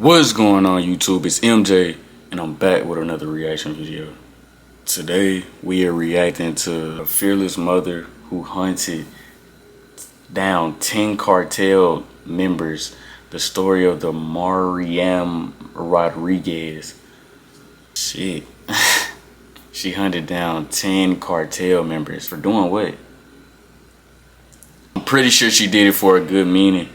What's going on YouTube? It's MJ and I'm back with another reaction video. Today we are reacting to a fearless mother who hunted down 10 cartel members. The story of the Miriam Rodriguez. Shit. She hunted down 10 cartel members for doing what? I'm pretty sure she did it for a good meaning.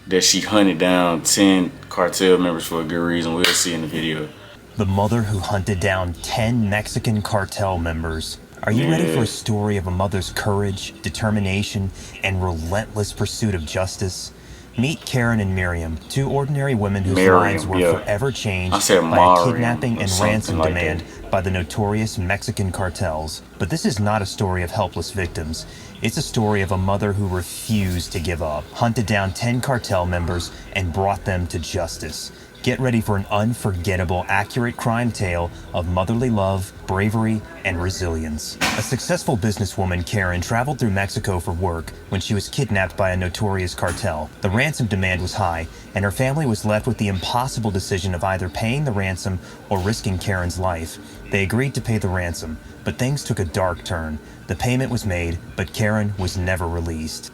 That she hunted down 10 cartel members for a good reason. We'll see in the video. The mother who hunted down 10 Mexican cartel members. Are you ready for a story of a mother's courage, determination, and relentless pursuit of justice? Meet Karen and Miriam, two ordinary women whose lives were forever changed by a kidnapping and ransom demand by the notorious Mexican cartels. But this is not a story of helpless victims. It's a story of a mother who refused to give up, hunted down 10 cartel members, and brought them to justice. Get ready for an unforgettable, accurate crime tale of motherly love, bravery, and resilience. A successful businesswoman, Karen, traveled through Mexico for work when she was kidnapped by a notorious cartel. The ransom demand was high, and her family was left with the impossible decision of either paying the ransom or risking Karen's life. They agreed to pay the ransom, but things took a dark turn. The payment was made, but Karen was never released.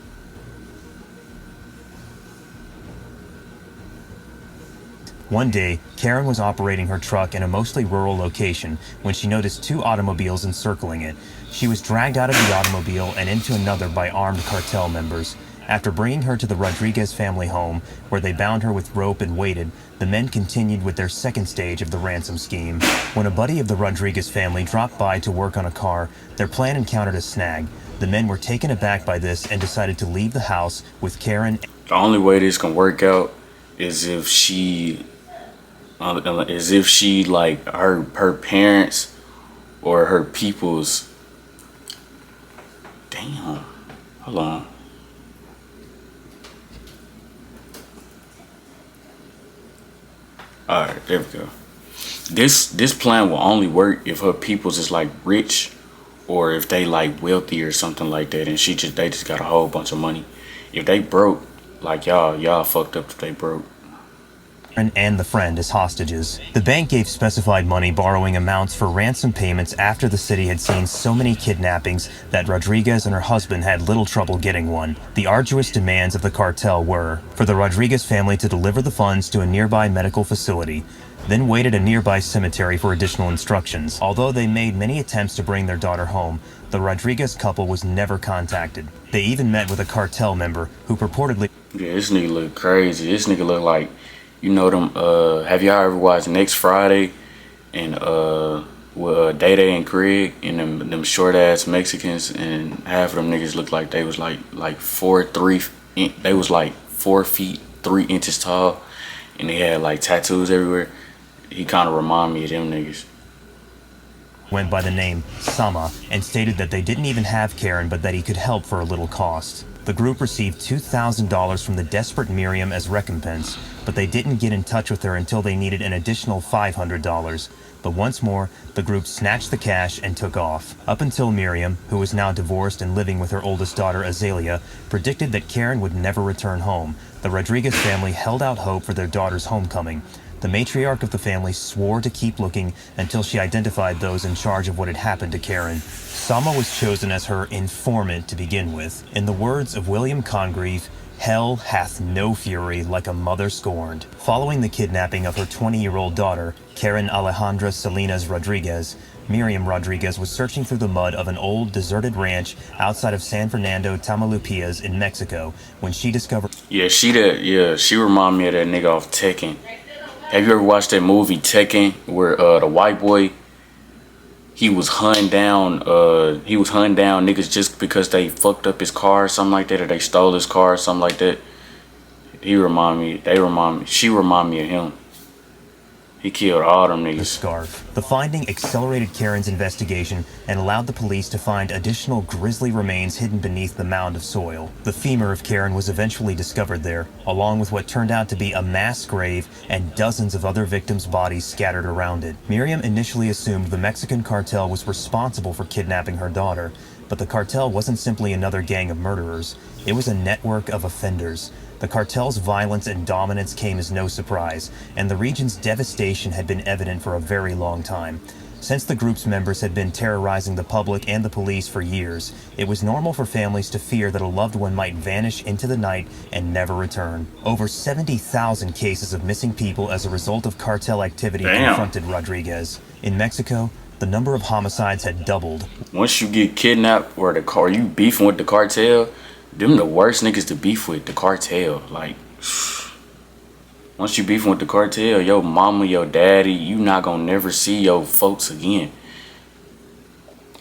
One day, Karen was operating her truck in a mostly rural location when she noticed two automobiles encircling it. She was dragged out of the automobile and into another by armed cartel members. After bringing her to the Rodriguez family home, where they bound her with rope and waited, the men continued with their second stage of the ransom scheme. When a buddy of the Rodriguez family dropped by to work on a car, their plan encountered a snag. The men were taken aback by this and decided to leave the house with Karen. The only way this can work out is if she like her parents or her people's. Damn, hold on. All right, there we go. This plan will only work if her people's is like rich, or if they like wealthy or something like that, and they just got a whole bunch of money. If they broke, like y'all fucked up if they broke. And the friend as hostages. The bank gave specified money borrowing amounts for ransom payments after the city had seen so many kidnappings that Rodriguez and her husband had little trouble getting one. The arduous demands of the cartel were for the Rodriguez family to deliver the funds to a nearby medical facility, then wait at a nearby cemetery for additional instructions. Although they made many attempts to bring their daughter home, the Rodriguez couple was never contacted. They even met with a cartel member who purportedly... Yeah, this nigga look crazy. This nigga look like... You know them, have y'all ever watched Next Friday and with Day Day and Craig and them short ass Mexicans, and half of them niggas looked like they was like 4'3", they was like 4 feet 3 inches tall, and they had like tattoos everywhere. He kind of remind me of them niggas. Went by the name Sama and stated that they didn't even have Karen, but that he could help for a little cost. The group received $2,000 from the desperate Miriam as recompense, but they didn't get in touch with her until they needed an additional $500. But once more, the group snatched the cash and took off. Up until Miriam, who was now divorced and living with her oldest daughter Azalea, predicted that Karen would never return home, the Rodriguez family held out hope for their daughter's homecoming. The matriarch of the family swore to keep looking until she identified those in charge of what had happened to Karen. Sama was chosen as her informant to begin with. In the words of William Congreve, "Hell hath no fury like a mother scorned." Following the kidnapping of her 20-year-old daughter, Karen Alejandra Salinas Rodriguez, Miriam Rodriguez was searching through the mud of an old deserted ranch outside of San Fernando, Tamaulipas in Mexico when she discovered... Yeah, she remind me of that nigga off Tekken. Have you ever watched that movie Tekken, where the white boy, he was hunting down niggas just because they fucked up his car or something like that, or they stole his car or something like that? She remind me of him. He killed all them niggas. The scarf. The finding accelerated Karen's investigation and allowed the police to find additional grisly remains hidden beneath the mound of soil. The femur of Karen was eventually discovered there, along with what turned out to be a mass grave and dozens of other victims' bodies scattered around it. Miriam initially assumed the Mexican cartel was responsible for kidnapping her daughter, but the cartel wasn't simply another gang of murderers. It was a network of offenders. The cartel's violence and dominance came as no surprise, and the region's devastation had been evident for a very long time. Since the group's members had been terrorizing the public and the police for years, it was normal for families to fear that a loved one might vanish into the night and never return. Over 70,000 cases of missing people as a result of cartel activity confronted Rodriguez. In Mexico, the number of homicides had doubled. Once you get kidnapped or you beefing with the cartel, them the worst niggas to beef with, the cartel. Like, once you beefing with the cartel, your mama, your daddy, you not gonna never see your folks again.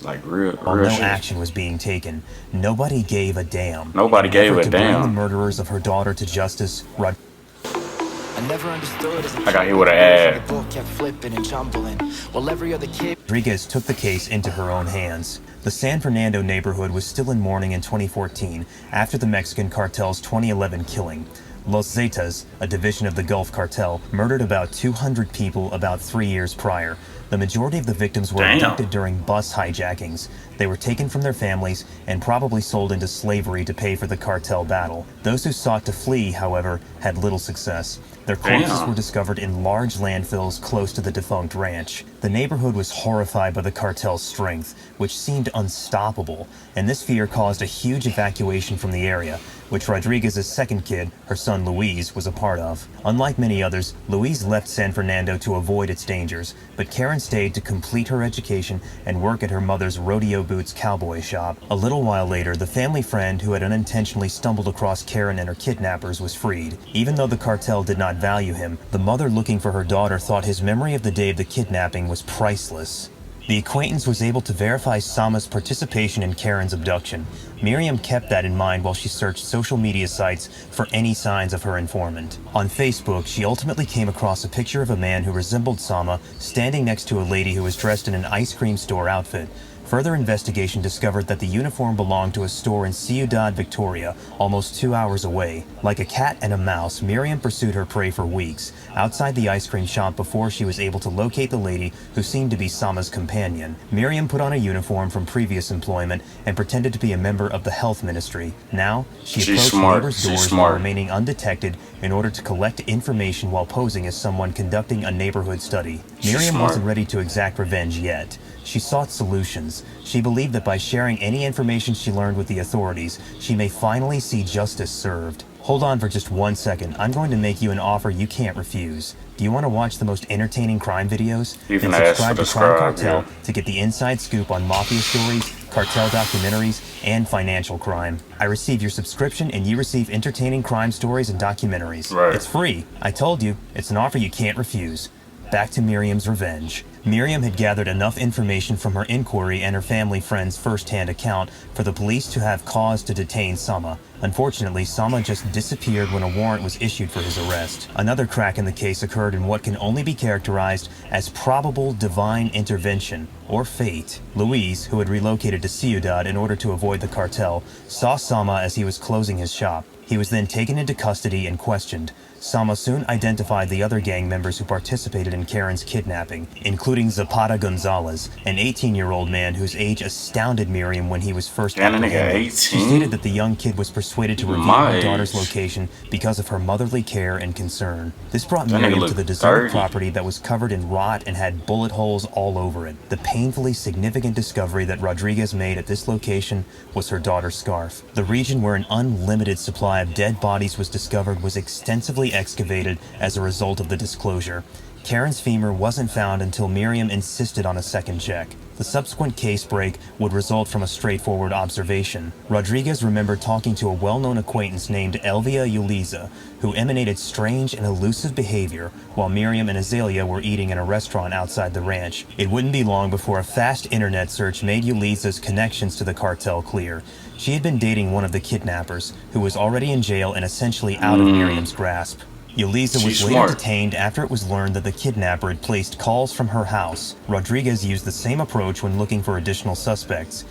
Like, real no shit. Action was being taken. Nobody gave a damn. Nobody gave a to bring damn. the murderers of her daughter to justice, I never understood as a I got hit with an ad. The book kept flipping and jumbling, while every other kid. Rodriguez took the case into her own hands. The San Fernando neighborhood was still in mourning in 2014 after the Mexican cartel's 2011 killing. Los Zetas, a division of the Gulf Cartel, murdered about 200 people about 3 years prior. The majority of the victims were abducted during bus hijackings. They were taken from their families and probably sold into slavery to pay for the cartel battle. Those who sought to flee, however, had little success. Their corpses were discovered in large landfills close to the defunct ranch. The neighborhood was horrified by the cartel's strength, which seemed unstoppable, and this fear caused a huge evacuation from the area, which Rodriguez's second kid, her son Luis, was a part of. Unlike many others, Luis left San Fernando to avoid its dangers, but Karen stayed to complete her education and work at her mother's rodeo boots cowboy shop. A little while later, the family friend who had unintentionally stumbled across Karen and her kidnappers was freed. Even though the cartel did not value him, the mother looking for her daughter thought his memory of the day of the kidnapping was priceless. The acquaintance was able to verify Sama's participation in Karen's abduction. Miriam kept that in mind while she searched social media sites for any signs of her informant. On Facebook, she ultimately came across a picture of a man who resembled Sama standing next to a lady who was dressed in an ice cream store outfit. Further investigation discovered that the uniform belonged to a store in Ciudad Victoria, almost 2 hours away. Like a cat and a mouse, Miriam pursued her prey for weeks, outside the ice cream shop before she was able to locate the lady who seemed to be Sama's companion. Miriam put on a uniform from previous employment and pretended to be a member of the health ministry. Now, she approached neighbors' doors while remaining undetected in order to collect information while posing as someone conducting a neighborhood study. Miriam wasn't ready to exact revenge yet. She sought solutions. She believed that by sharing any information she learned with the authorities, she may finally see justice served. Hold on for just 1 second. I'm going to make you an offer you can't refuse. Do you want to watch the most entertaining crime videos? Then subscribe to Crime Cartel to get the inside scoop on mafia stories, cartel documentaries, and financial crime. I receive your subscription and you receive entertaining crime stories and documentaries. It's free. I told you, it's an offer you can't refuse. Back to Miriam's revenge. Miriam had gathered enough information from her inquiry and her family friend's first-hand account for the police to have cause to detain Sama. Unfortunately, Sama just disappeared when a warrant was issued for his arrest. Another crack in the case occurred in what can only be characterized as probable divine intervention, or fate. Luis, who had relocated to Ciudad in order to avoid the cartel, saw Sama as he was closing his shop. He was then taken into custody and questioned. Sama soon identified the other gang members who participated in Karen's kidnapping, including Zapata Gonzalez, an 18-year-old man whose age astounded Miriam when he was first apprehended. She stated that the young kid was persuaded to reveal her daughter's location because of her motherly care and concern. This brought Miriam to the deserted property that was covered in rot and had bullet holes all over it. The painfully significant discovery that Rodriguez made at this location was her daughter's scarf. The region where an unlimited supply of dead bodies was discovered was extensively excavated as a result of the disclosure. Karen's femur wasn't found until Miriam insisted on a second check. The subsequent case break would result from a straightforward observation. Rodriguez remembered talking to a well-known acquaintance named Elvia Uliza, who emanated strange and elusive behavior while Miriam and Azalea were eating in a restaurant outside the ranch. It wouldn't be long before a fast internet search made Uliza's connections to the cartel clear. She had been dating one of the kidnappers, who was already in jail and essentially out of Miriam's grasp. Uliza was later detained after it was learned that the kidnapper had placed calls from her house. Rodriguez used the same approach when looking for additional suspects.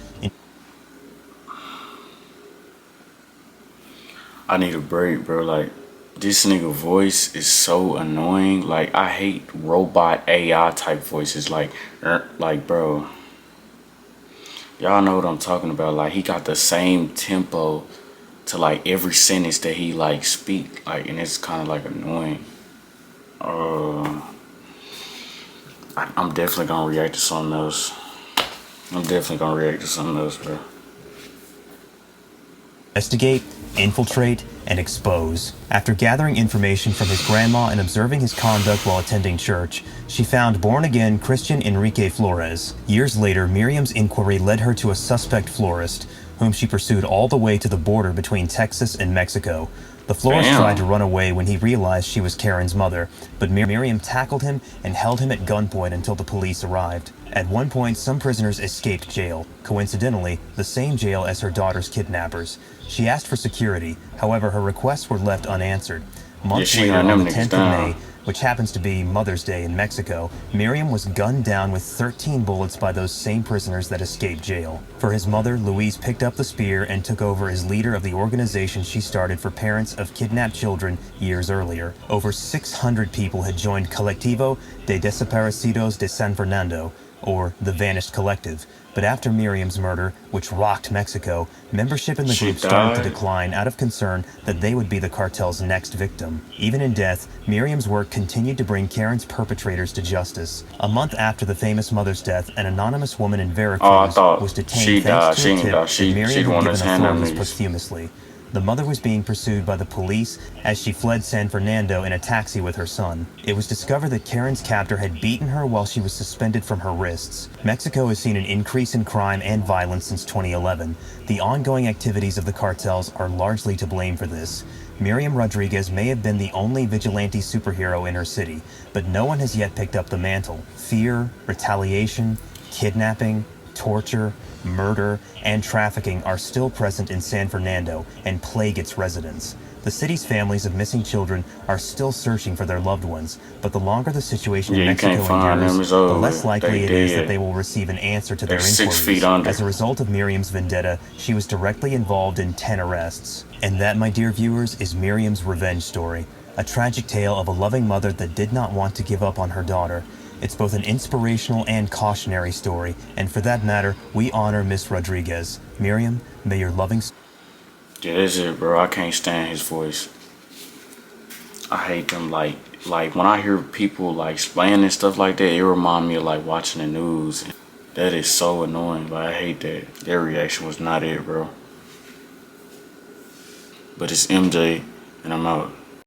I need a break, bro. Like, this nigga voice is so annoying. Like, I hate robot AI type voices. Like, bro. Y'all know what I'm talking about. Like, he got the same tempo to like every sentence that he like speak, like, and it's kind of like annoying. I'm definitely gonna react to something else. Bro. Investigate, infiltrate, and expose. After gathering information from his grandma and observing his conduct while attending church, she found born-again Christian Enrique Flores. Years later, Miriam's inquiry led her to a suspect florist, whom she pursued all the way to the border between Texas and Mexico. The florist tried to run away when he realized she was Karen's mother, but Miriam tackled him and held him at gunpoint until the police arrived. At one point, some prisoners escaped jail, coincidentally, the same jail as her daughter's kidnappers. She asked for security, however, her requests were left unanswered. Months later, on the 10th of May, which happens to be Mother's Day in Mexico, Miriam was gunned down with 13 bullets by those same prisoners that escaped jail. For his mother, Louise picked up the spear and took over as leader of the organization she started for parents of kidnapped children years earlier. Over 600 people had joined Colectivo de Desaparecidos de San Fernando, or the Vanished Collective. But after Miriam's murder, which rocked Mexico, membership in the group started to decline out of concern that they would be the cartel's next victim. Even in death, Miriam's work continued to bring Karen's perpetrators to justice. A month after the famous mother's death, an anonymous woman in Veracruz was detained thanks to a tip that Miriam had given authorities posthumously. The mother was being pursued by the police as she fled San Fernando in a taxi with her son. It was discovered that Karen's captor had beaten her while she was suspended from her wrists. Mexico has seen an increase in crime and violence since 2011. The ongoing activities of the cartels are largely to blame for this. Miriam Rodriguez may have been the only vigilante superhero in her city, but no one has yet picked up the mantle. Fear, retaliation, kidnapping, torture, murder, and trafficking are still present in San Fernando and plague its residents. The city's families of missing children are still searching for their loved ones, but the longer the situation in Mexico endures, the less likely it is that they will receive an answer to their inquiries. As a result of Miriam's vendetta, she was directly involved in 10 arrests. And that, my dear viewers, is Miriam's revenge story, a tragic tale of a loving mother that did not want to give up on her daughter. It's both an inspirational and cautionary story, and for that matter, we honor Miss Rodriguez. Miriam, may your loving... Yeah, that's it, bro. I can't stand his voice. I hate them. Like when I hear people like explaining and stuff like that, it reminds me of like watching the news. That is so annoying. But I hate that. Their reaction was not it, bro. But it's MJ, and I'm out.